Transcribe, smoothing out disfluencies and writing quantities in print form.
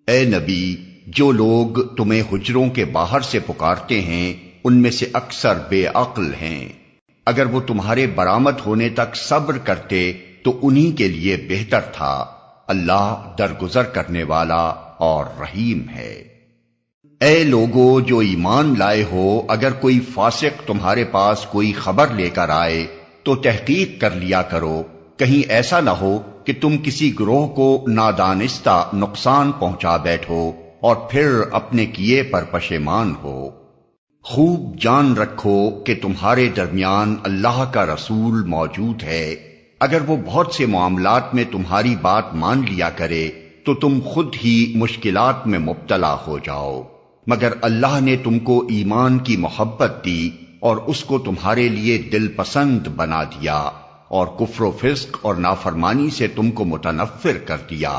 ए नबी, जो लोग तुम्हें हुजरों के बाहर से पुकारते हैं उनमें से अक्सर बेअक्ल हैं। अगर वो तुम्हारे बरामद होने तक सब्र करते तो उन्हीं के लिए बेहतर था। अल्लाह दरगुजर करने वाला और रहीम है। ए लोगो जो ईमान लाए हो, अगर कोई फासिक तुम्हारे पास कोई खबर लेकर आए तो तहकीक कर लिया करो, कहीं ऐसा न हो कि तुम किसी ग्रोह को नादानिस्ता नुकसान पहुंचा बैठो और फिर अपने किए पर पशेमान हो। खूब जान रखो कि तुम्हारे दरमियान अल्लाह का रसूल मौजूद है। अगर वो बहुत से मामलात में तुम्हारी बात मान लिया करे तो तुम खुद ही मुश्किलात में मुब्तला हो जाओ, मगर अल्लाह ने तुमको ईमान की मोहब्बत दी और उसको तुम्हारे लिए दिलपसंद बना दिया और कुफ्र फिस्क और नाफरमानी से तुमको मुतनफ्फिर कर दिया।